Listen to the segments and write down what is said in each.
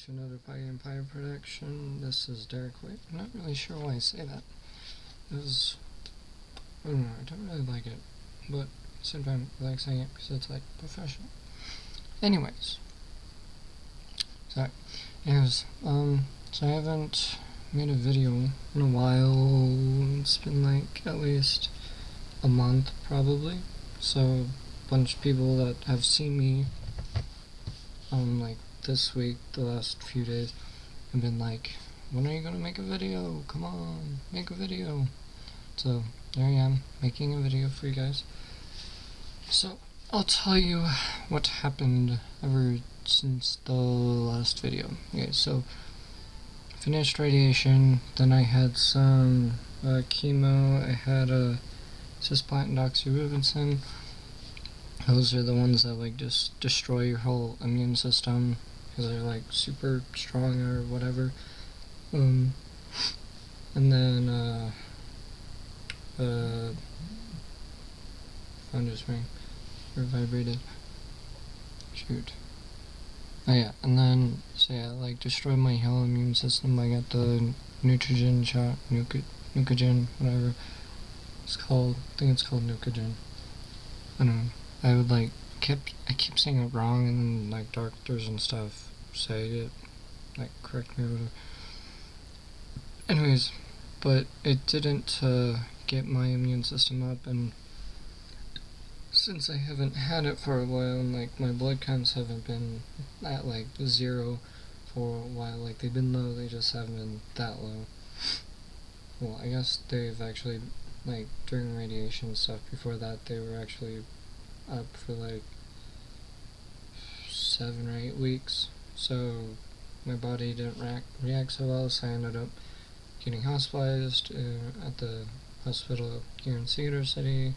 to another Pygamepi production. This is Derek White. I'm not really sure why I say that. I don't know, I don't really like it, but at the same time, I like saying it because it's like professional. Anyways, so I haven't made a video in a while. It's been like at least a month probably. So a bunch of people that have seen me like this week, the last few days, have been like, when are you gonna make a video? Come on, make a video. So there I am, making a video for you guys. So I'll tell you what happened ever since the last video. Okay, so finished radiation, then I had some chemo, I had a cisplatin doxorubicin. Those are the ones that like just destroy your whole immune system because they're like super strong or whatever. And then phone just rang or vibrated. Shoot. Oh yeah, and then so yeah, like destroyed my whole immune system. I got the Nutrigen shot, Nucogen, whatever it's called. I think it's called Nucogen. I don't know. I keep saying it wrong, and then like doctors and stuff say it, like correct me or whatever. Anyways, but it didn't get my immune system up, and since I haven't had it for a while, and like my blood counts haven't been at like 0 for a while, like they've been low, they just haven't been that low. Well, I guess they've actually, like during radiation stuff before that, they were actually up for like 7 or 8 weeks, so my body didn't react so well, so I ended up getting hospitalized at the hospital here in Cedar City,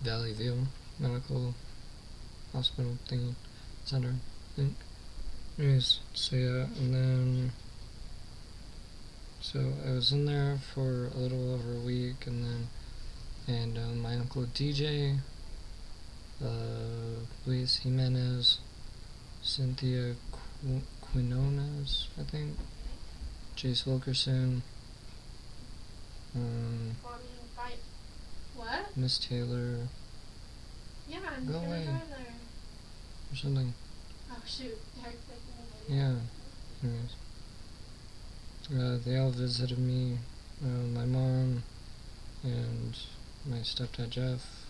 Valley View Medical Hospital thingy center, I think. Anyways, so yeah, and then so I was in there for a little over a week, and my uncle DJ, Luis Jimenez, Cynthia Quinones, I think, Jace Wilkerson, What? Miss Taylor. Yeah, I'm Go gonna away. go in there. Or something. Oh shoot, Derek's making a video. Yeah. Anyways, they all visited me. My mom and my stepdad Jeff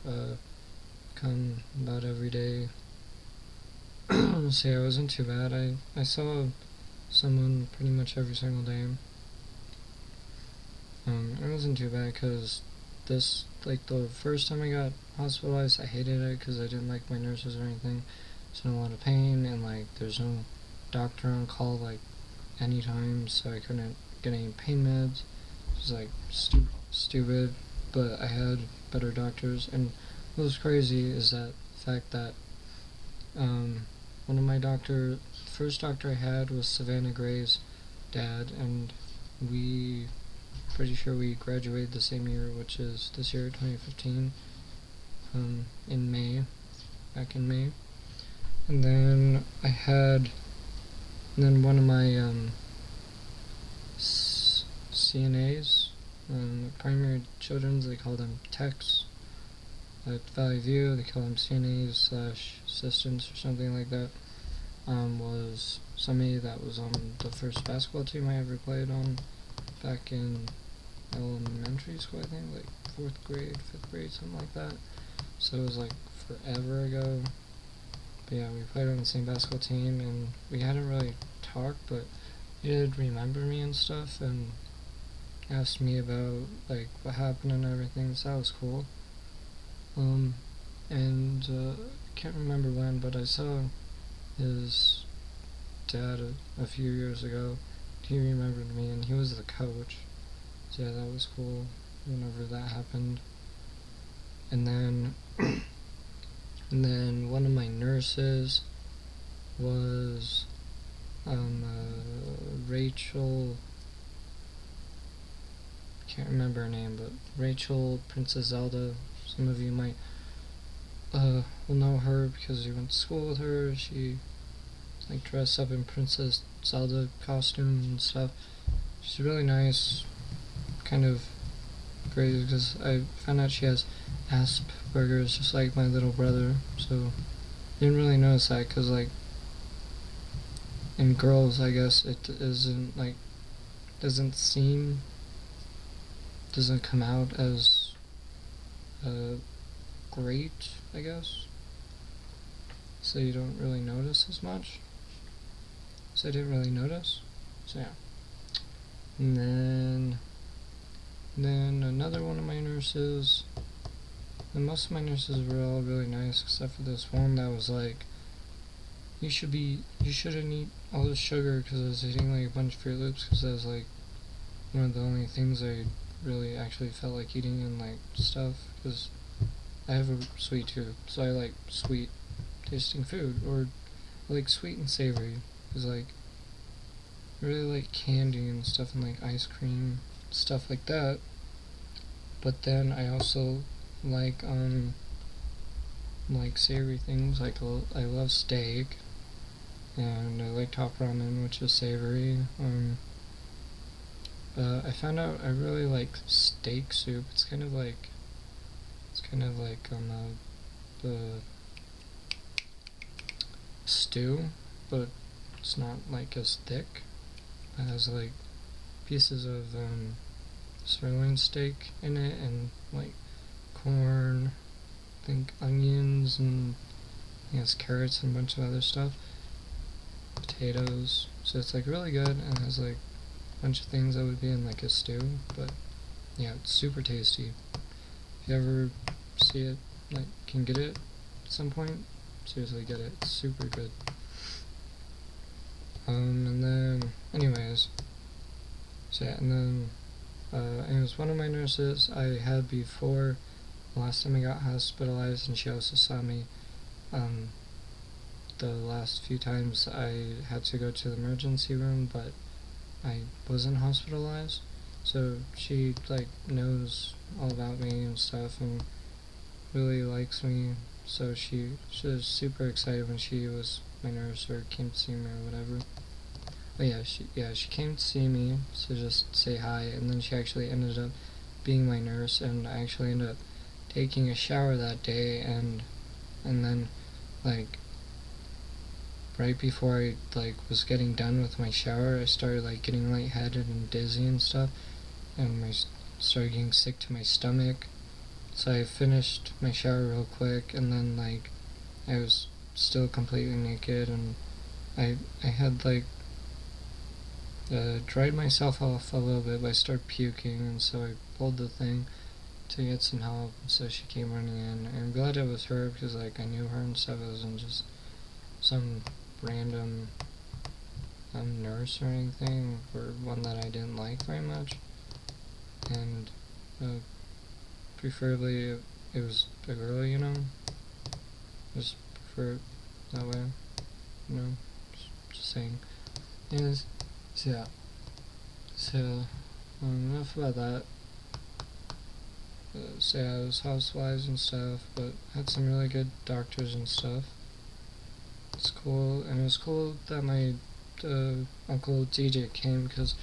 come about every day. So yeah, it wasn't too bad. I saw someone pretty much every single day. It wasn't too bad because like the first time I got hospitalized, I hated it because I didn't like my nurses or anything. It's in a lot of pain, and like there's no doctor on call like anytime, so I couldn't get any pain meds. It was like stupid, but I had better doctors, and what was crazy is that fact that one of my first doctor I had was Savannah Gray's dad, and pretty sure we graduated the same year, which is this year, 2015, in May, back in May. And then one of my CNAs, primary children's, they call them techs. At Valley View, they call them CNAs / assistants or something like that. Was somebody that was on the first basketball team I ever played on back in elementary school, I think, like 4th grade, 5th grade, something like that. So it was like forever ago. But yeah, we played on the same basketball team, and we hadn't really talked, but he did remember me and stuff, and asked me about like what happened and everything, so that was cool. Can't remember when, but I saw his dad a few years ago. He remembered me, and he was the coach. So yeah, that was cool whenever that happened. And then one of my nurses was Rachel, can't remember her name, but Rachel Princess Zelda. Some of you might will know her because you went to school with her. She's like dress up in Princess Zelda costume and stuff. She's really nice, kind of crazy because I found out she has Asperger's just like my little brother, so didn't really notice that because like in girls I guess it isn't like doesn't come out as great, I guess, so you don't really notice as much, so I didn't really notice, so yeah. And then another one of my nurses, and most of my nurses were all really nice except for this one that was like, you shouldn't eat all this sugar, because I was eating like a bunch of Fruit Loops because that was like one of the only things I really actually felt like eating and like stuff, because I have a sweet tooth, so I like sweet tasting food, or like sweet and savory, because like I really like candy and stuff and like ice cream, stuff like that. But then I also like savory things, like I love steak, and I like top ramen, which is savory. I found out I really like steak soup. It's kind of like the stew, but it's not like as thick. It has like pieces of sirloin steak in it, and like corn, I think onions, and it has carrots and a bunch of other stuff, potatoes. So it's like really good, and has like a bunch of things that would be in like a stew. But yeah, it's super tasty. If you ever see it, like can get it at some point, seriously get it. It's super good. And then anyways, so yeah, and then it was one of my nurses I had before the last time I got hospitalized, and she also saw me the last few times I had to go to the emergency room, but I wasn't hospitalized. So she like knows all about me and stuff, and really likes me. So she was super excited when she was my nurse or came to see me or whatever. But she came to see me to just say hi, and then she actually ended up being my nurse, and I actually ended up taking a shower that day, and then like right before I like was getting done with my shower, I started like getting lightheaded and dizzy and stuff, and started getting sick to my stomach. So I finished my shower real quick, and then like I was still completely naked, and I had like dried myself off a little bit, but I started puking, and so I pulled the thing to get some help. So she came running in, and I'm glad it was her, because like I knew her and stuff. It wasn't just some random nurse or anything, or one that I didn't like very much. And preferably it was a girl, just prefer it that way, just saying. Anyways, so yeah, so enough about that. So yeah, I was hospitalized and stuff, but had some really good doctors and stuff. It's cool, and it was cool that my uncle DJ came, because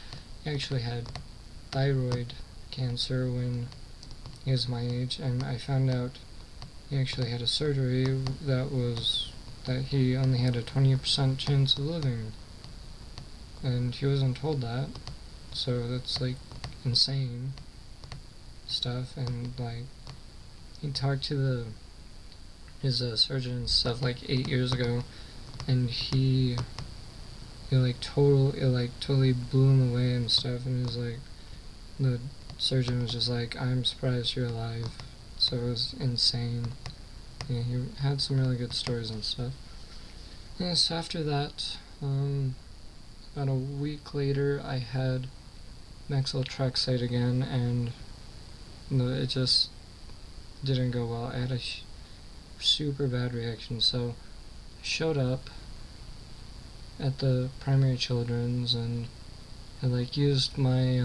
he actually had thyroid cancer when he was my age, and I found out he actually had a surgery that he only had a 20% chance of living, and he wasn't told that, so that's like insane stuff. And like he talked to his surgeon and stuff like 8 years ago, and it totally blew him away and stuff, and it was like the surgeon was just like, I'm surprised you're alive. So it was insane. Yeah, he had some really good stories and stuff. Yeah, so after that, about a week later, I had methotrexate again, and it just didn't go well. I had a super bad reaction. So I showed up at the primary children's, and I like used my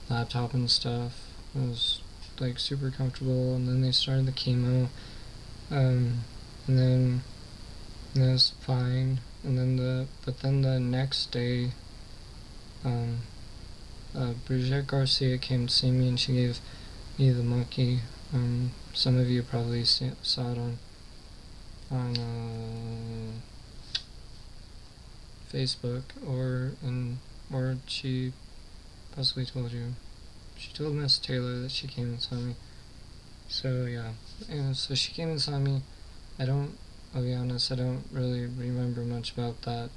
laptop and stuff. It was like super comfortable, and then they started the chemo, and then and it was fine. And then the next day, Brigitte Garcia came to see me, and she gave me the monkey. Some of you probably saw it on Facebook, or she possibly told you. She told Miss Taylor that she came and saw me. So yeah, and so she came and saw me. I'll be honest, I don't really remember much about that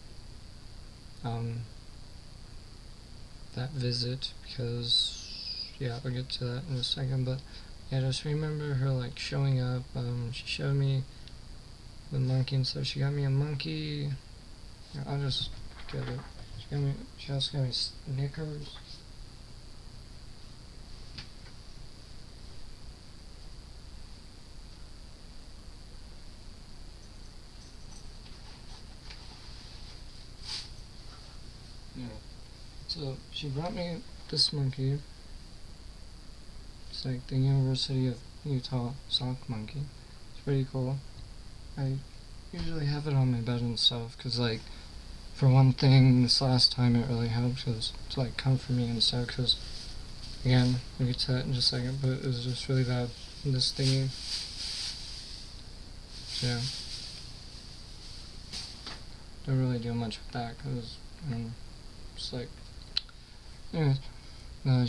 visit, because yeah, I'll get to that in a second. But yeah, I just remember her like showing up. She showed me the monkey and stuff. She got me a monkey. I'll just get it. She also got me Snickers. Yeah. So she brought me this monkey. It's like the University of Utah sock monkey. It's pretty cool. I usually have it on my bed and stuff, because like, for one thing, this last time it really helped, because to like comfort me and stuff, because again, we'll get to that in just a second, but it was just really bad, this thingy. So yeah, don't really do much with that, because it's like, anyways,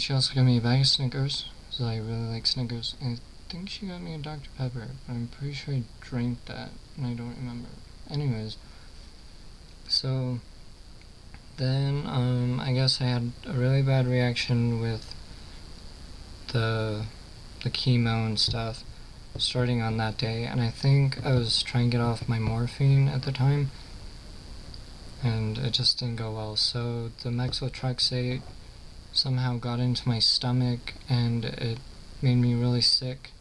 she also got me a bag of Snickers, because I really like Snickers. I think she got me a Dr. Pepper, but I'm pretty sure I drank that, and I don't remember. Anyways, so then I guess I had a really bad reaction with the chemo and stuff starting on that day, and I think I was trying to get off my morphine at the time, and it just didn't go well. So the methotrexate somehow got into my stomach, and it made me really sick.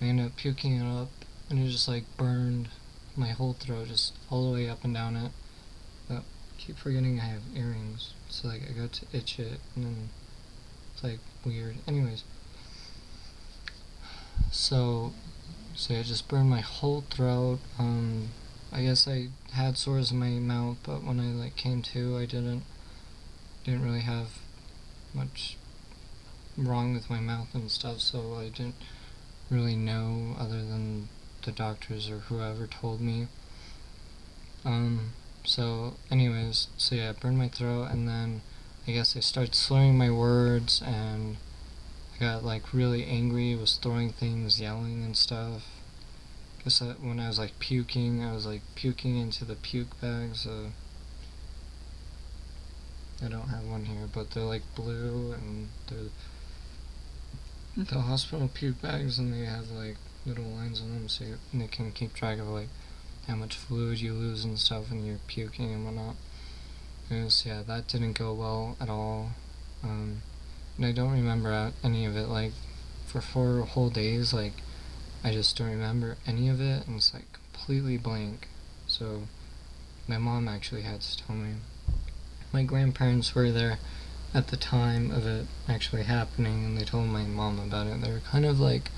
I ended up puking it up, and it just like burned my whole throat, just all the way up and down it. But I keep forgetting I have earrings, so like I got to itch it, and then it's like weird. Anyways, so it just burned my whole throat. I guess I had sores in my mouth, but when I like came to, I didn't really have much wrong with my mouth and stuff, so I didn't really know, other than the doctors or whoever told me. So anyways, so yeah, it burned my throat, and then I guess I started slurring my words, and I got like really angry, was throwing things, yelling and stuff. I guess that when I was like puking, I was like puking into the puke bags. I don't have one here, but they're like blue, and they're the hospital puke bags, and they have like little lines on them, so they can keep track of like how much fluid you lose and stuff when you're puking and whatnot. So yeah, that didn't go well at all. And I don't remember any of it. Like for 4 whole days, like I just don't remember any of it, and it's like completely blank. So my mom actually had to tell me. My grandparents were there at the time of it actually happening, and they told my mom about it. They were kind of like,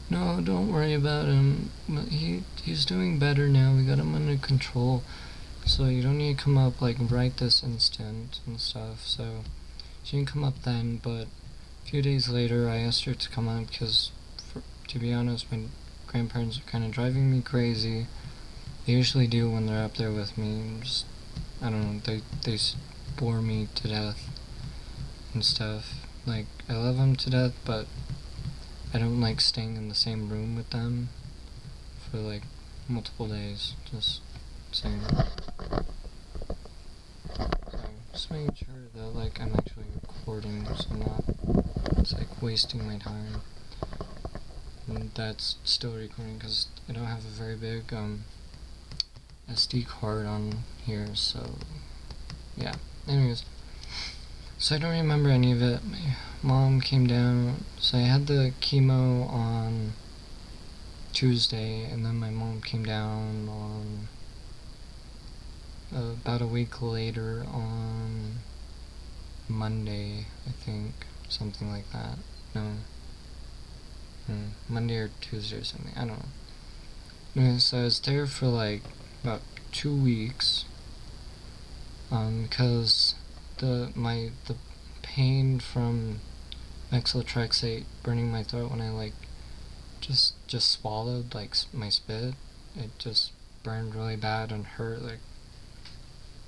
no, don't worry about him. He's doing better now. We got him under control. So you don't need to come up like right this instant and stuff. So she didn't come up then, but a few days later I asked her to come up, because to be honest, my grandparents are kind of driving me crazy. They usually do when they're up there with me. Just, I don't know, they bore me to death and stuff. Like, I love them to death, but I don't like staying in the same room with them for like multiple days. Just saying. So, just making sure that like I'm actually recording, so I'm not, it's like wasting my time. And that's still recording, because I don't have a very big SD card on here, so yeah. Anyways, so I don't remember any of it. My mom came down, so I had the chemo on Tuesday, and then my mom came down on about a week later on Monday, I think, something like that. No, Monday or Tuesday or something, I don't know. Anyway, so I was there for like about 2 weeks, because the pain from methotrexate burning my throat when I like just swallowed like my spit, it just burned really bad and hurt like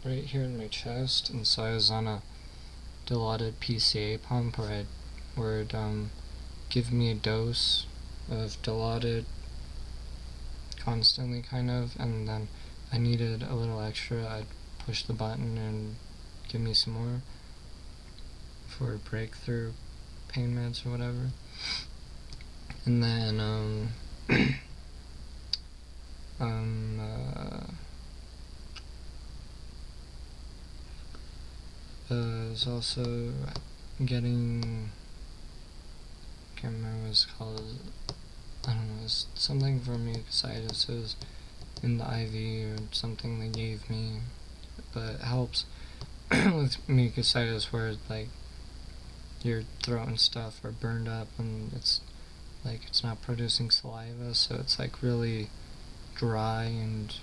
right here in my chest, and so I was on a dilaudid PCA pump where it give me a dose of dilaudid constantly kind of, and then I needed a little extra, I'd push the button and give me some more for breakthrough pain meds or whatever. And then was also getting, I can't remember what it's called, I don't know, it's something for mucositis. It was in the IV or something they gave me, but it helps with mucositis where like your throat and stuff are burned up and it's not producing saliva, so it's like really dry and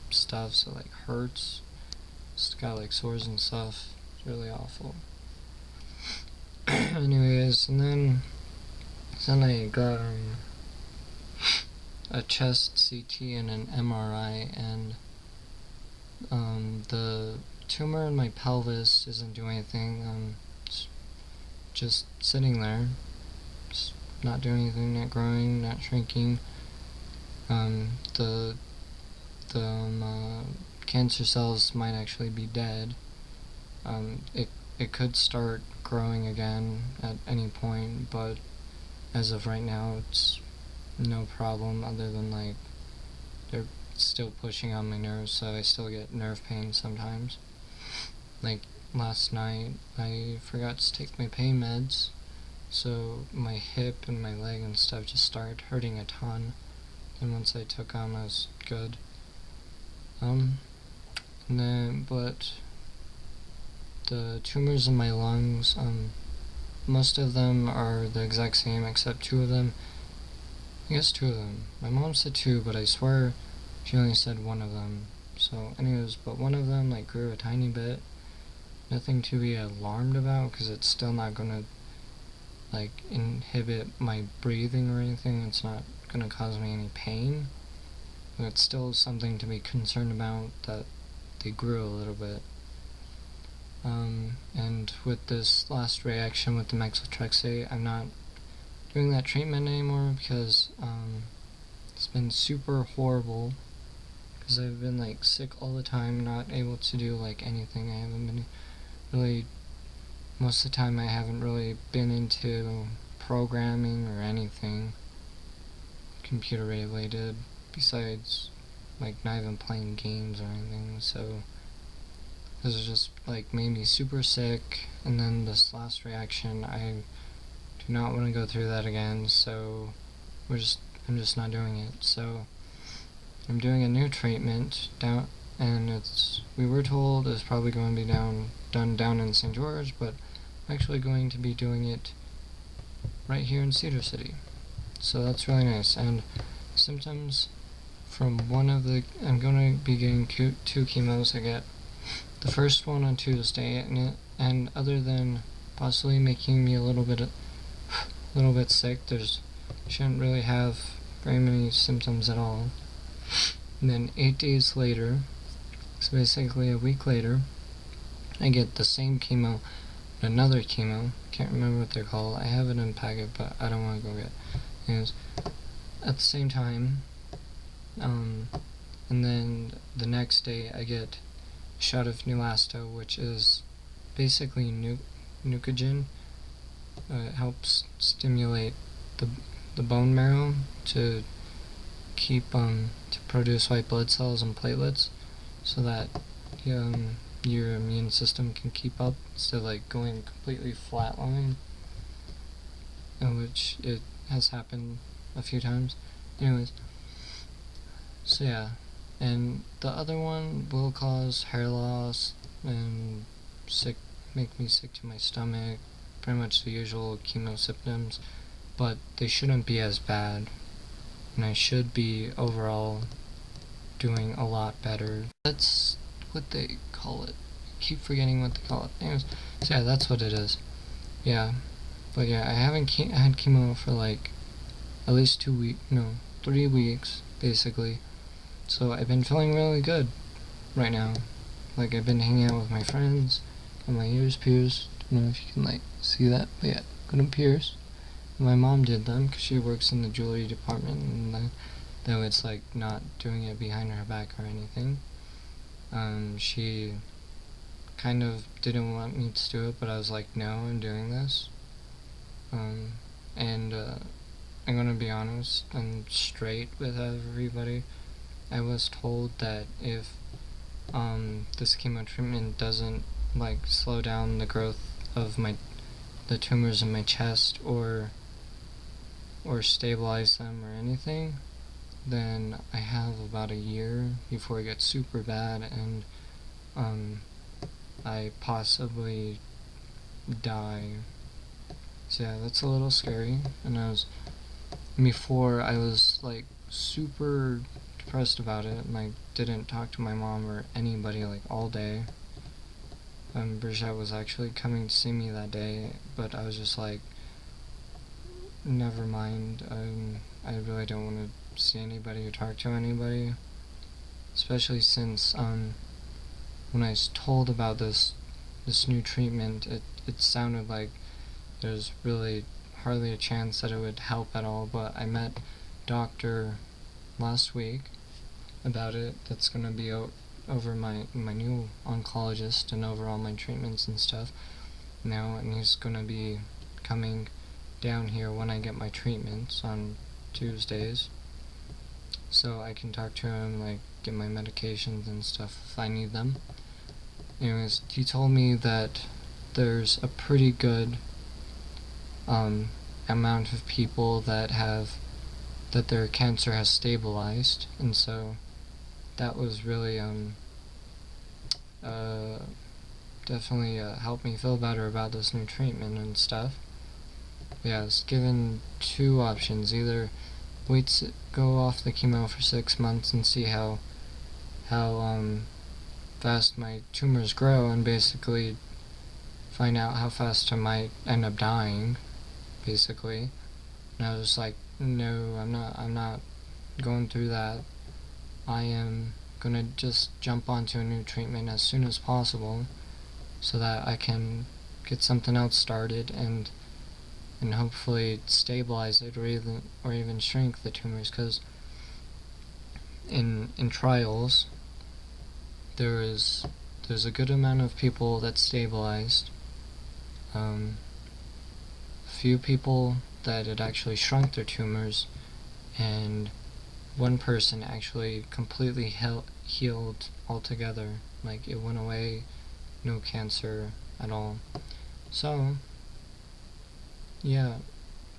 stuff, so like hurts. It's got like sores and stuff. It's really awful. Anyways, and then I got a chest CT and an MRI, and the tumor in my pelvis isn't doing anything. It's just sitting there, just not doing anything, not growing, not shrinking. The cancer cells might actually be dead. It could start growing again at any point, but as of right now, it's no problem, other than like they're still pushing on my nerves, so I still get nerve pain sometimes. Like last night, I forgot to take my pain meds, so my hip and my leg and stuff just started hurting a ton. And once I took them, I was good. And then, but the tumors in my lungs, most of them are the exact same except 2 of them. I guess 2 of them. My mom said 2, but I swear she only said 1 of them. So anyways, but 1 of them like grew a tiny bit. Nothing to be alarmed about, because it's still not gonna like inhibit my breathing or anything. It's not gonna cause me any pain. But it's still something to be concerned about that they grew a little bit. And with this last reaction with the methotrexate, I'm not doing that treatment anymore because it's been super horrible, because I've been like sick all the time, not able to do like anything. I haven't been really, most of the time I haven't really been into programming or anything computer related, besides like not even playing games or anything. So this is just like made me super sick, and then this last reaction, I do not want to go through that again, so I'm just not doing it. So I'm doing a new treatment down, and we were told it's probably going to be done down in St. George, but I'm actually going to be doing it right here in Cedar City. So that's really nice. And symptoms from I'm going to be getting 2 chemos. I get the first one on Tuesday, and other than possibly making me a little bit sick, shouldn't really have very many symptoms at all. And then 8 days later, so basically a week later, I get the same chemo, another chemo. Can't remember what they're called. I have it in packet, but I don't want to go get it. Anyways, at the same time, and then the next day I get a shot of Neulasto, which is basically Neucogen. It helps stimulate the bone marrow to keep to produce white blood cells and platelets, so that your immune system can keep up instead of like going completely flatline, which it has happened a few times. Anyways, so yeah, and the other one will cause hair loss and make me sick to my stomach, pretty much the usual chemo symptoms, but they shouldn't be as bad, and I should be overall doing a lot better. That's what they call it. Keep forgetting what they call it. Anyways, so yeah, that's what it is. Yeah, but yeah, I haven't had chemo for like at least 3 weeks basically. So I've been feeling really good right now. Like I've been hanging out with my friends, and my ears pierced. I don't know if you can like see that, but yeah, got them pierced. My mom did them because she works in the jewelry department, and though it's like not doing it behind her back or anything, she kind of didn't want me to do it, but I was like, no, I'm doing this. And I'm gonna be honest and straight with everybody. I was told that if this chemo treatment doesn't like slow down the growth of the tumors in my chest or stabilize them or anything, then I have about a year before it gets super bad and I possibly die. So yeah, that's a little scary. And before I was like super depressed about it, and I didn't talk to my mom or anybody like all day. Brigitte was actually coming to see me that day, but I was just like, never mind. I really don't want to see anybody or talk to anybody, especially since when I was told about this new treatment, it sounded like there's really hardly a chance that it would help at all. But I met doctor last week about it. That's gonna be over my new oncologist and over all my treatments and stuff now, and he's gonna be coming down here when I get my treatments on Tuesdays, so I can talk to him, like get my medications and stuff if I need them. Anyways, he told me that there's a pretty good amount of people that their cancer has stabilized, and so that was really definitely helped me feel better about this new treatment and stuff. Yeah, I was given 2 options: either go off the chemo for 6 months and see how fast my tumors grow, and basically find out how fast I might end up dying, basically. And I was like, no, I'm not going through that. I am gonna just jump onto a new treatment as soon as possible so that I can get something else started and hopefully stabilize it or even shrink the tumors, because in trials there's a good amount of people that stabilized, a few people that had actually shrunk their tumors, and one person actually completely healed altogether. Like it went away, no cancer at all. So yeah,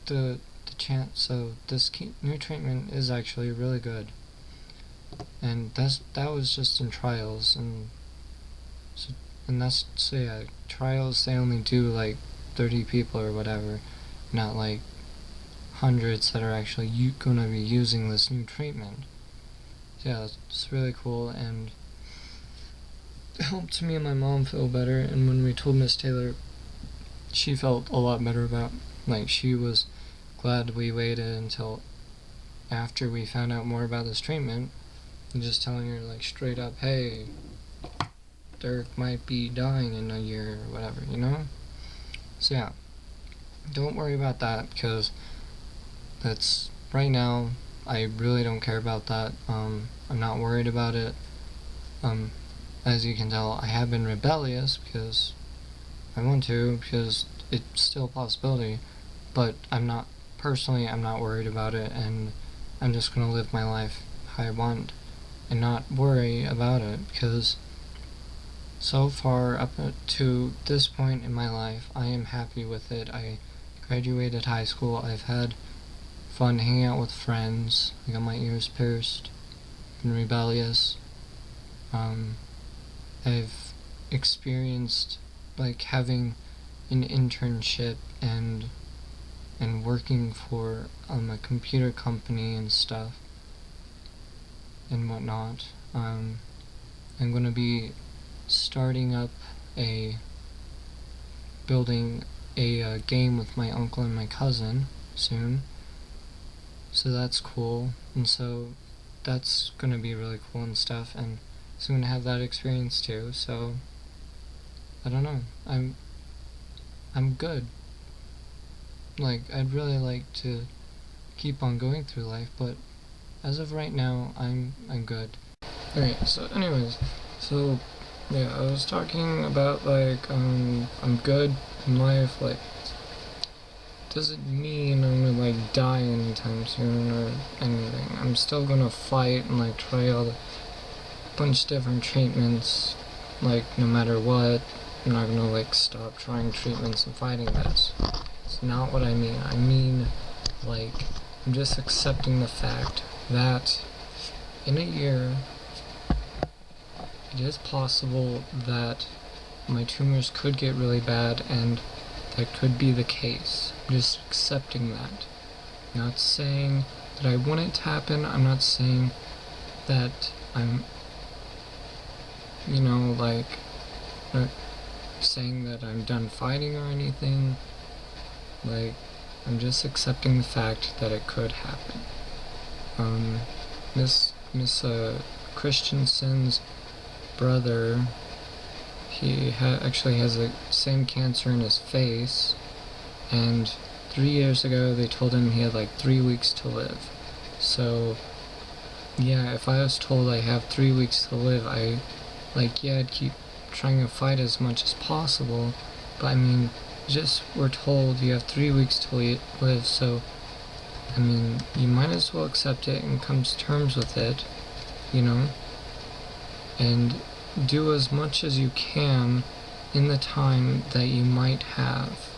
the chance. So this new treatment is actually really good, and that was just in trials, and yeah, trials they only do like 30 people or whatever, not like hundreds that are actually gonna be using this new treatment. So yeah, it's really cool, and it helped me and my mom feel better. And when we told Miss Taylor, she felt a lot better about, like, she was glad we waited until after we found out more about this treatment, and just telling her like straight up, hey, Dirk might be dying in a year or whatever, you know? So yeah, don't worry about that, because that's right now I really don't care about that. I'm not worried about it. As you can tell, I have been rebellious because I want to, because it's still a possibility, but I'm not worried about it, and I'm just gonna live my life how I want and not worry about it, because so far up to this point in my life, I am happy with it. I graduated high school, I've had fun hanging out with friends, I got my ears pierced, been rebellious, I've experienced like having an internship and working for a computer company and stuff, and whatnot. I'm going to be starting up building a game with my uncle and my cousin soon. So that's cool, and so that's going to be really cool and stuff, and so I'm going to have that experience too. So I don't know. I'm good. Like, I'd really like to keep on going through life, but as of right now, I'm good. Alright, so anyways, so yeah, I was talking about like I'm good in life. Like, doesn't mean I'm gonna like die anytime soon or anything. I'm still gonna fight and like try all the bunch of different treatments. Like, no matter what, I'm not gonna like stop trying treatments and fighting this. It's not what I mean. I mean, like, I'm just accepting the fact that in a year it is possible that my tumors could get really bad, and that could be the case. I'm just accepting that. I'm not saying that I want it to happen. I'm not saying that I'm, like, not saying that I'm done fighting or anything. Like, I'm just accepting the fact that it could happen. Miss Christensen's brother, he actually has the same cancer in his face, and 3 years ago they told him he had like 3 weeks to live. So yeah, if I was told I have 3 weeks to live, I'd keep trying to fight as much as possible. But I mean, just we're told you have 3 weeks to live, so I mean, you might as well accept it and come to terms with it, and do as much as you can in the time that you might have.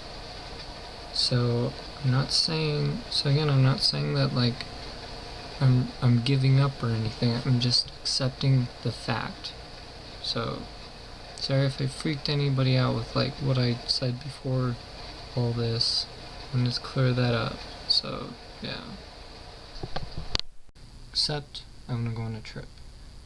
So I'm not saying that like I'm giving up or anything. I'm just accepting the fact. So sorry if I freaked anybody out with like what I said before all this. I'm just clear that up. So yeah. Except I'm gonna go on a trip.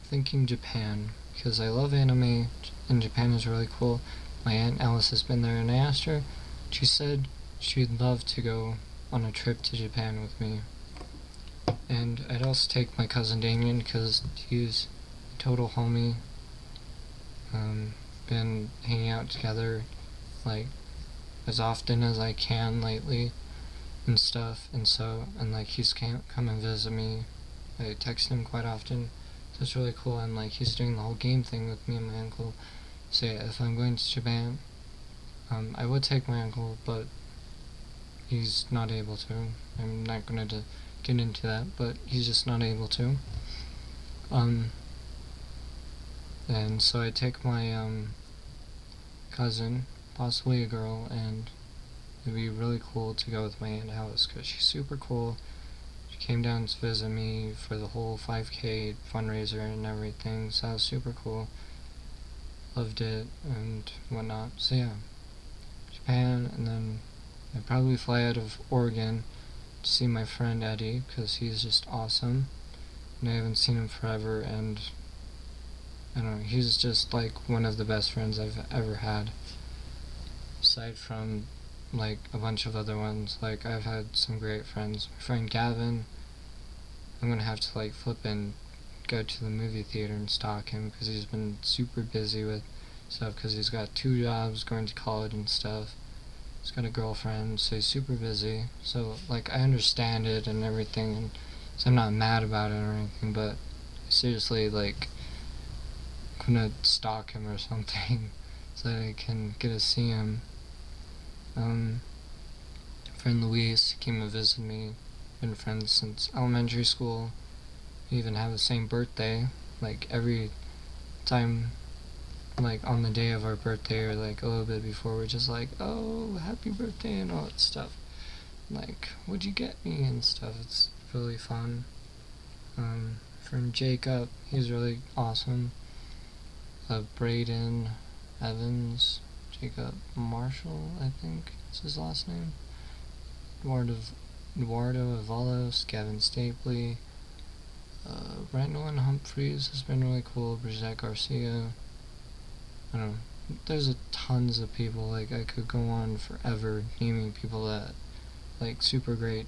Thinking Japan, because I love anime and Japan is really cool. My Aunt Alice has been there, and I asked her, she said she'd love to go on a trip to Japan with me. And I'd also take my cousin Damien, because he's a total homie. Been hanging out together like as often as I can lately and stuff, and like he's come and visit me. I text him quite often, so it's really cool. And like he's doing the whole game thing with me and my uncle. So yeah, if I'm going to Japan, I would take my uncle, but he's not able to. I'm not going to get into that, but he's just not able to. And so I take my cousin, possibly a girl, and it'd be really cool to go with my Aunt Alice, because she's super cool. She came down to visit me for the whole 5K fundraiser and everything, so that was super cool. Loved it and whatnot. So yeah, Japan, and then I'd probably fly out of Oregon to see my friend Eddie, because he's just awesome, and I haven't seen him forever, and I don't know, he's just like one of the best friends I've ever had, aside from like a bunch of other ones. Like, I've had some great friends. My friend Gavin, I'm gonna have to like flip and go to the movie theater and stalk him, because he's been super busy with stuff, because he's got 2 jobs, going to college and stuff. He's got a girlfriend, so he's super busy. So like, I understand it and everything, and so I'm not mad about it or anything, but seriously, like, I'm gonna stalk him or something so that I can get to see him. Friend Luis came to visit me. Been friends since elementary school. We even have the same birthday. Like, every time, like on the day of our birthday or like a little bit before, we're just like, oh, happy birthday and all that stuff. Like, what'd you get me and stuff. It's really fun. Friend Jacob, he's really awesome. Braden Evans, Jacob Marshall, I think is his last name. Eduardo Avalos, Gavin Stapley, Randall Humphreys has been really cool. Brigitte Garcia. I don't know. There's tons of people. Like, I could go on forever naming people that, like, super great,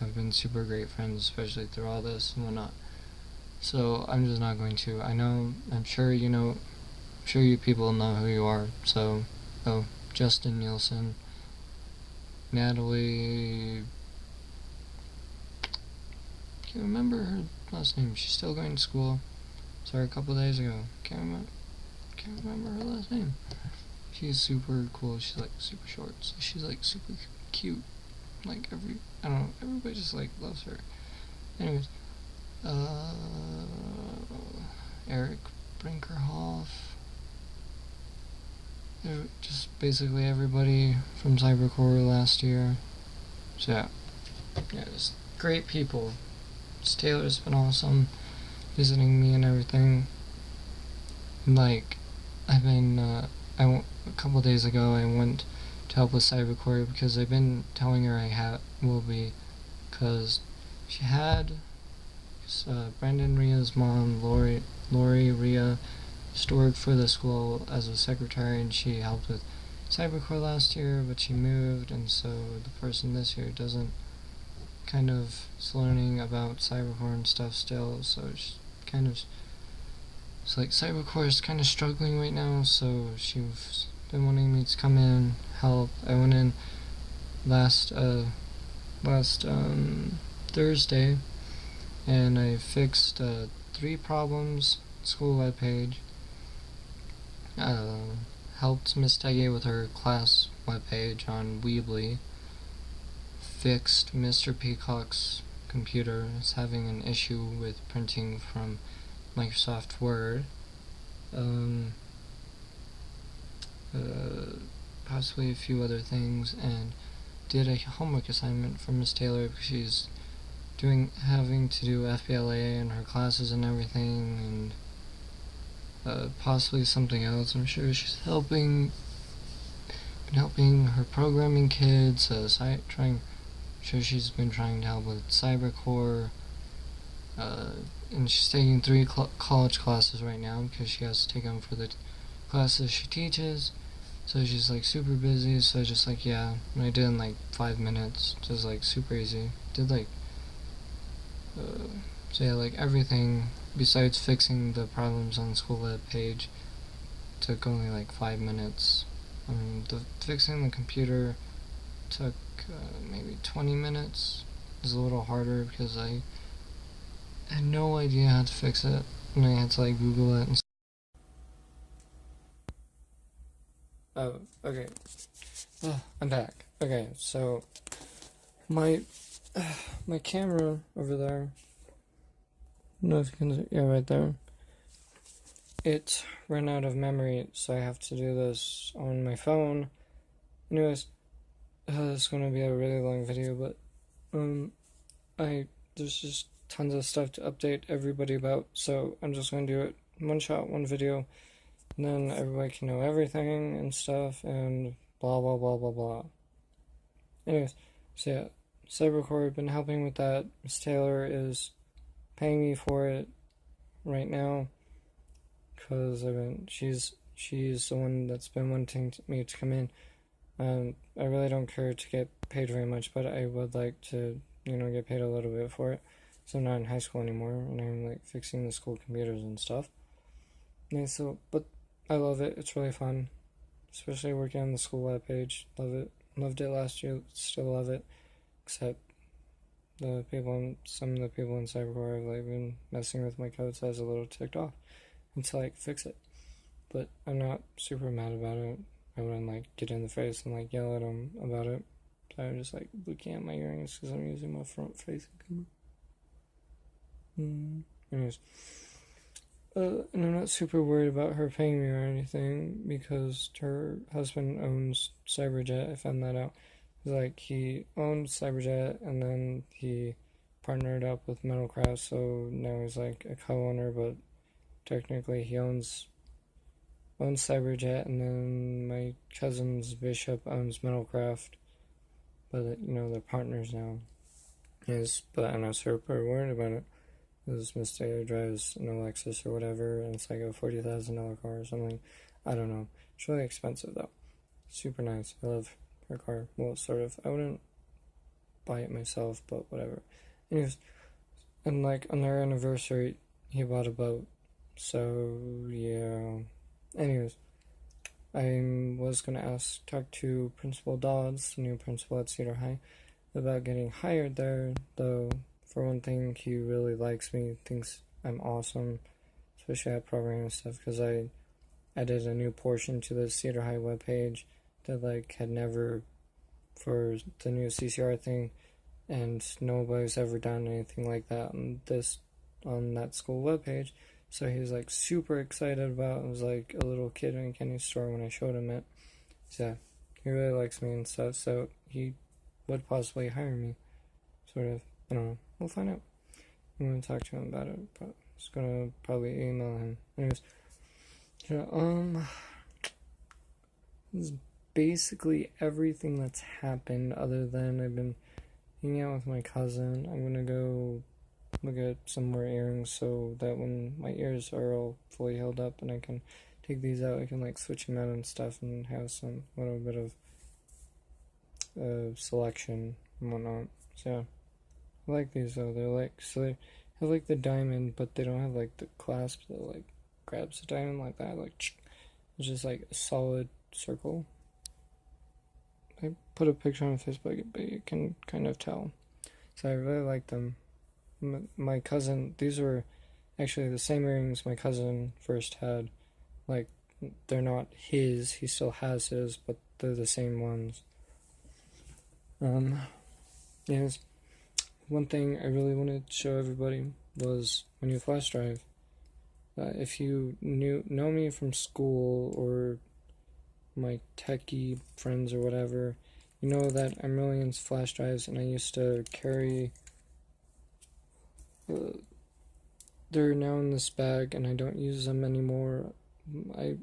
have been super great friends, especially through all this and whatnot. So I'm just not going to. I'm sure you people know who you are. So, Justin Nielsen, Natalie, can't remember her last name. She's still going to school. Sorry, a couple days ago. Can't remember her last name. She's super cool. She's like super short. So she's like super cute. Like I don't know. Everybody just like loves her. Anyways, Eric Brinkerhoff. Just basically everybody from Cybercore last year. So yeah, just great people. Taylor's been awesome, visiting me and everything. Like, a couple days ago I went to help with Cybercore because I've been telling her will be, because she had Brandon Ria's mom, Lori Ria, used to work for the school as a secretary, and she helped with Cybercore last year, but she moved, and so the person this year doesn't kind of is learning about Cybercore and stuff still, so she's kind of, it's like Cybercore is kind of struggling right now, so she's been wanting me to come in, help. I went in last Thursday, and I fixed 3 problems, school webpage, helped Miss Teggy with her class webpage on Weebly, fixed Mr. Peacock's computer. It's having an issue with printing from Microsoft Word. Possibly a few other things, and did a homework assignment for Miss Taylor because she's having to do FBLA in her classes and everything, and possibly something else. I'm sure she's been helping her programming kids, she's been trying to help with Cybercore, and she's taking 3 college classes right now because she has to take them for the classes she teaches. So she's like super busy. So just like, yeah, and I did in like 5 minutes, just like super easy. Did like so yeah, like everything besides fixing the problems on the school web page took only like 5 minutes. Fixing the computer took maybe 20 minutes. It was a little harder because I had no idea how to fix it, and I had to like Google it and oh, okay. I'm back. Okay, so my my camera over there, I don't know if you can see, yeah, right there, it ran out of memory, so I have to do this on my phone. Anyways, it's going to be a really long video, but there's just tons of stuff to update everybody about, so I'm just going to do it one shot, one video, and then everybody can know everything and stuff, and blah blah blah blah blah. Anyways, so yeah, Cybercore, I've been helping with that. Miss Taylor is paying me for it right now because she's the one that's been wanting me to come in. I really don't care to get paid very much, but I would like to, get paid a little bit for it. So I'm not in high school anymore, and I'm like fixing the school computers and stuff. Yeah, but I love it. It's really fun, especially working on the school web page. Love it. Loved it last year. Still love it, except some of the people in Cybercore have like been messing with my code, so I was a little ticked off until I fix it. But I'm not super mad about it. I wouldn't like get in the face and like yell at them about it. So I'm just like looking at my earrings because I'm using my front facing camera. Anyways, and I'm not super worried about her paying me or anything because her husband owns Cyberjet. I found that out. Like, he owned Cyberjet and then he partnered up with Metalcraft, so now he's like a co-owner, but technically he owns Cyberjet, and then my cousin's Bishop owns Metalcraft, but they're partners now. Yes, but I'm not super worried about it. This Mister drives an Lexus or whatever, and it's like a $40,000 car or something. I don't know. It's really expensive though. Super nice. I love her car. Well, sort of. I wouldn't buy it myself, but whatever. Anyways, and like on their anniversary, he bought a boat. So yeah. Anyways, I was gonna talk to Principal Dodds, the new principal at Cedar High, about getting hired there. Though, for one thing, he really likes me, thinks I'm awesome, especially at programming and stuff, because I added a new portion to the Cedar High webpage that like had never, for the new CCR thing, and nobody's ever done anything like that on that school webpage. So he was like super excited about it. It was like a little kid in a candy store when I showed him it. So yeah, he really likes me and stuff, so he would possibly hire me. Sort of. I don't know. We'll find out. I'm gonna talk to him about it, but I'm just gonna probably email him. Anyways, yeah, this is basically everything that's happened other than I've been hanging out with my cousin. I'm gonna go look at some more earrings so that when my ears are all fully healed up and I can take these out, I can like switch them out and stuff and have some little bit of selection and whatnot. So yeah. I like these though. They're like, so they have like the diamond, but they don't have like the clasp that like grabs the diamond like that. Like it's just like a solid circle. I put a picture on Facebook, but you can kind of tell. So I really like them. My cousin, these were actually the same earrings my cousin first had. Like, they're not his, he still has his, but they're the same ones. Yes. One thing I really wanted to show everybody was my new flash drive. If you know me from school or my techie friends or whatever, you know that I'm really into flash drives, and I used to carry. They're now in this bag, and I don't use them anymore. I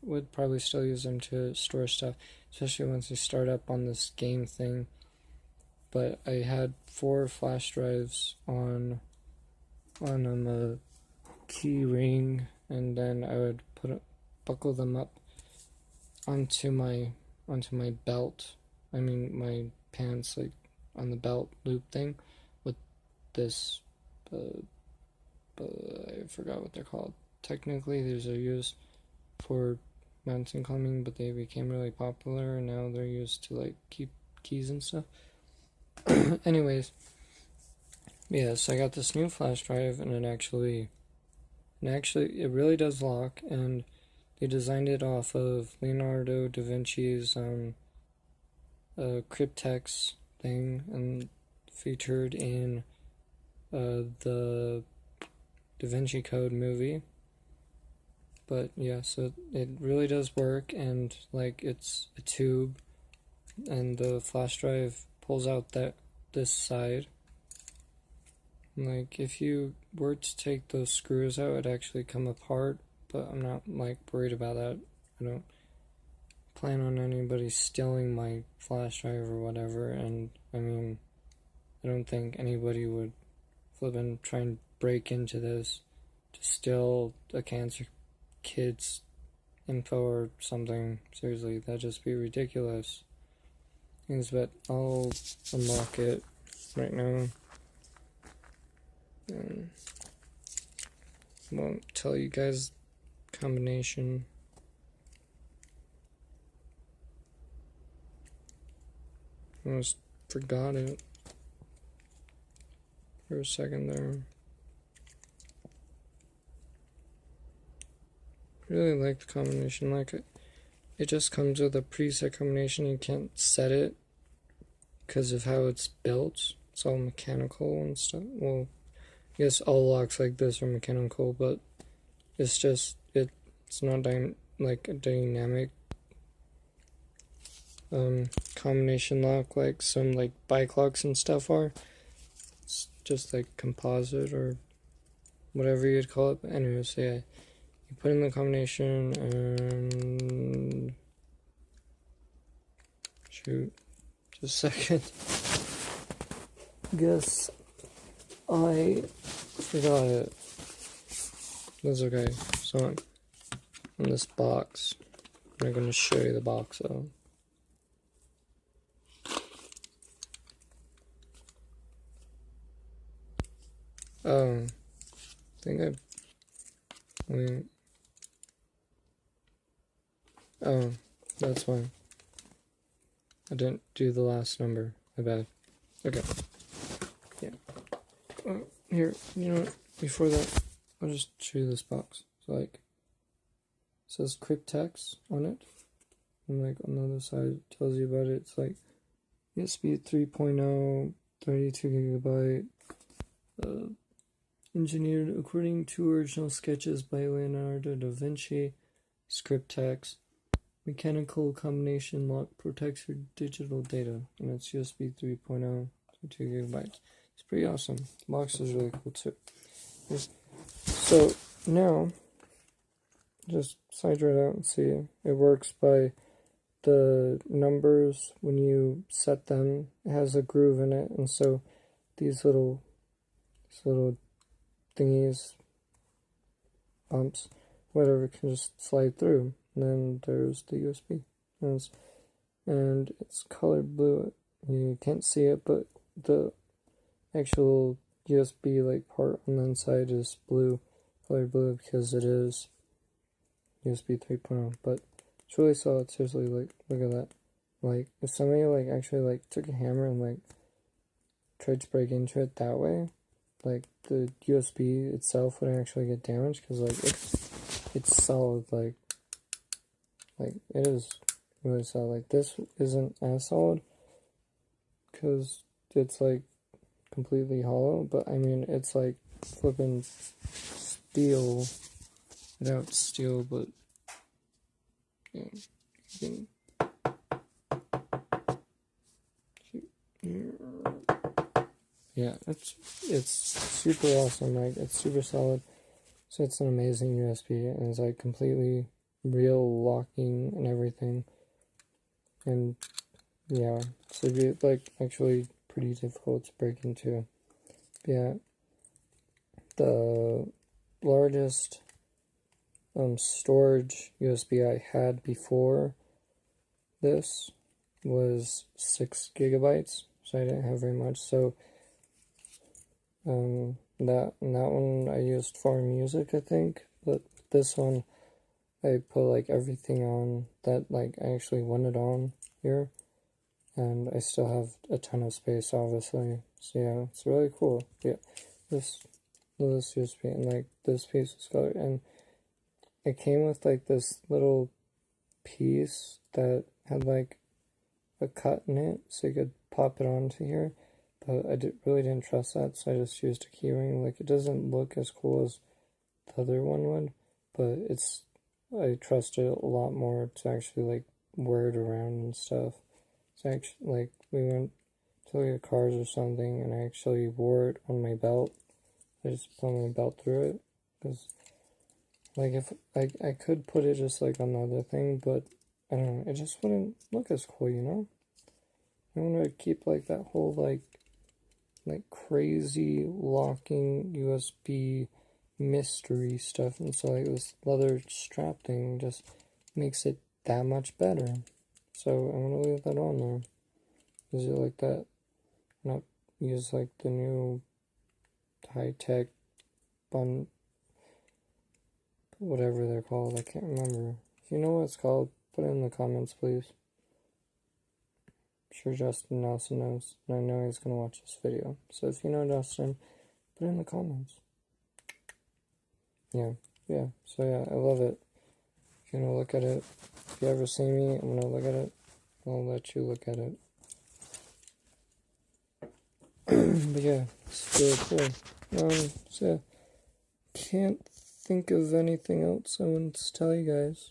would probably still use them to store stuff, especially once you start up on this game thing. But I had 4 flash drives on a key ring, and then I would buckle them up onto my belt. I mean my pants, like on the belt loop thing, with this. I forgot what they're called. Technically, these are used for mountain climbing, but they became really popular, and now they're used to like keep keys and stuff. Anyways, yeah, so I got this new flash drive, and it really does lock, and they designed it off of Leonardo da Vinci's Cryptex thing, and featured in the Da Vinci Code movie. But yeah, so it really does work, and like it's a tube, and the flash drive pulls out this side. Like if you were to take those screws out, it'd actually come apart, but I'm not like worried about that. I don't plan on anybody stealing my flash drive or whatever, and I mean, I don't think anybody would flip and try and break into this to steal a cancer kid's info or something. Seriously, that'd just be ridiculous. But I'll unlock it right now. Won't tell you guys combination. Almost forgot it for a second there. Really like the combination. Like it just comes with a preset combination. You can't set it because of how it's built. It's all mechanical and stuff. Well, I guess all locks like this are mechanical, but it's just it's not like a dynamic combination lock like some like bike locks and stuff are. It's just like composite or whatever you'd call it. But anyways, so yeah, you put in the combination and shoot, just a second. Guess I Forgot it. That's okay. So in this box, I'm going to show you the box though. I think oh, that's fine. I didn't do the last number. My bad. Okay. Yeah. Here, you know what? Before that, I'll just show you this box. So, like, it says cryptex on it. And, like, on the other side, it tells you about it. It's like USB 3.0, 32 gigabyte, engineered according to original sketches by Leonardo da Vinci, scriptex, mechanical combination lock protects your digital data, and it's USB 3.0, 2 gigabytes. It's pretty awesome. The box is really cool too. So now, just slide right out and see. It works by the numbers when you set them. It has a groove in it, and so these little thingies, bumps, whatever, can just slide through. And then there's the USB, and it's colored blue. You can't see it, but the actual USB like part on the inside is blue, colored blue, because it is USB 3.0. But it's really solid. Seriously, like, look at that. Like, if somebody like actually like took a hammer and like tried to break into it that way, like the USB itself wouldn't actually get damaged, because like it's solid. Like it is really solid. Like, this isn't as solid because it's like completely hollow, but I mean, it's like flipping steel. Without steel, but yeah, you can, yeah, it's super awesome. Like, it's super solid. So it's an amazing USB, and it's like completely real locking and everything. And yeah, so it'd be like actually pretty difficult to break into. Yeah, the largest storage USB I had before this was 6 gigabytes, so I didn't have very much. So that one I used for music, I think, but this one I put like everything on that like I actually wanted on here, and I still have a ton of space, obviously. So yeah, it's really cool. Yeah, this USB, and like this piece is colored, and it came with like this little piece that had like a cut in it, so you could pop it onto here. But I really didn't trust that, so I just used a keyring. Like, it doesn't look as cool as the other one would, but I trust it a lot more to actually like wear it around and stuff. So actually, like, we went to like cars or something, and I actually wore it on my belt. I just put my belt through it, because like, if I could put it just like on the other thing, but I don't know, it just wouldn't look as cool, you know? I want to keep like that whole like crazy locking USB mystery stuff, and so like this leather strap thing just makes it that much better. So I want to leave that on there. Is it like that? Not use like the new high-tech bun, whatever they're called. I can't remember. If you know what it's called, put it in the comments, please. I'm sure Justin Nelson knows, and I know he's going to watch this video. So if you know Justin, put it in the comments. Yeah. So yeah, I love it. If you want to look at it, if you ever see me, I'm going to look at it. I'll let you look at it. But yeah, it's really cool. So can't think of anything else I wanted to tell you guys.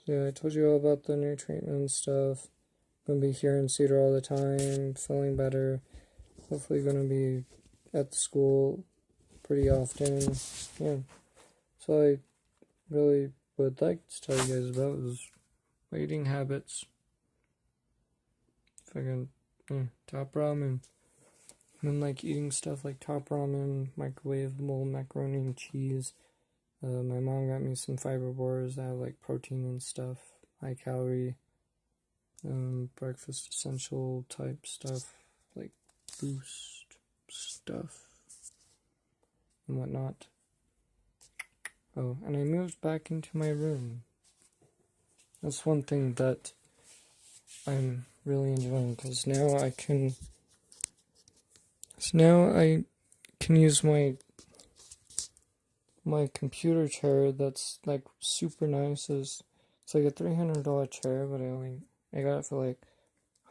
Yeah, I told you all about the new treatment and stuff. Gonna be here in Cedar all the time, feeling better. Hopefully gonna be at the school pretty often. Yeah. So I really would like to tell you guys about is my eating habits. Fucking top ramen. And like eating stuff like top ramen, microwavable macaroni and cheese. My mom got me some fiber bars that have like protein and stuff, high calorie, breakfast essential type stuff, like boost stuff and whatnot. Oh, and I moved back into my room. That's one thing that I'm really enjoying, because now I can use my computer chair that's like super nice. It's like a $300 chair, but I got it for like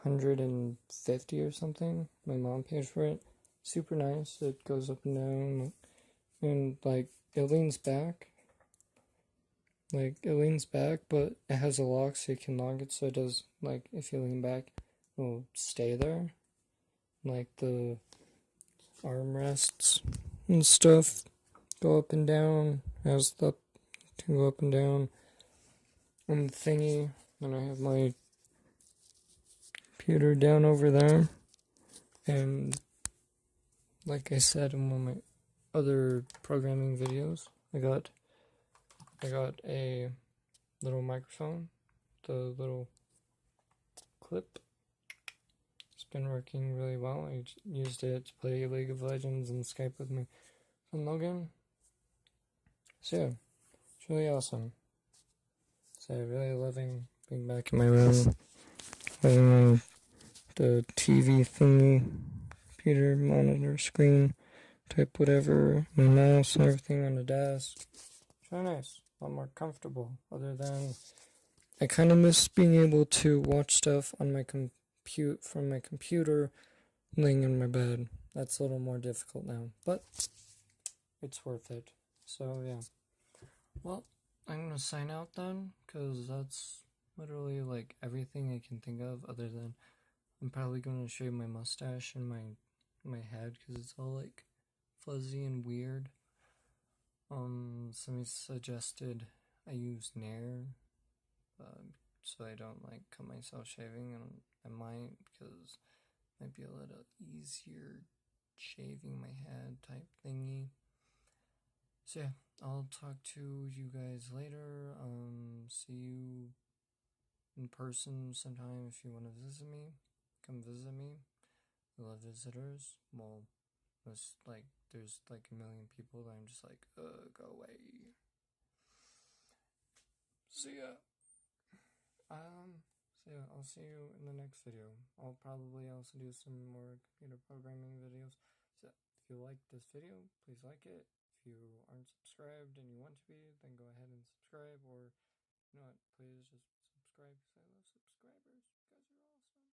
150 or something. My mom paid for it. Super nice. It goes up and down, and like it leans back. But it has a lock, so you can lock it. So it does, like, if you lean back, it will stay there. Like the armrests and stuff go up and down. Has the to go up and down on the thingy. And I have my computer down over there. And like I said in one of my other programming videos, I got a little microphone, the little clip. It's been working really well. I used it to play League of Legends and Skype with my friend Logan. So yeah, it's really awesome. So really loving being back in my room, having my the TV thingy, computer, monitor, screen, type whatever, my mouse and everything on the desk. It's really nice, a lot more comfortable. Other than I kind of miss being able to watch stuff on my from my computer, laying in my bed. That's a little more difficult now, but it's worth it. So yeah. Well, I'm gonna sign out then, because that's literally like everything I can think of, other than I'm probably gonna shave my mustache and my head, because it's all like fuzzy and weird. Somebody suggested I use Nair, so I don't like cut myself shaving, and I might, because it might be a little easier shaving my head type thingy. So yeah, I'll talk to you guys later. See you in person sometime if you want to visit me. Come visit me. I love visitors. Well, there's like a million people that I'm just like, go away. See ya. So yeah, I'll see you in the next video. I'll probably also do some more computer programming videos. So if you like this video, please like it. If you aren't subscribed and you want to be, then go ahead and subscribe, or you know what, please just subscribe, because I love subscribers. You guys are awesome.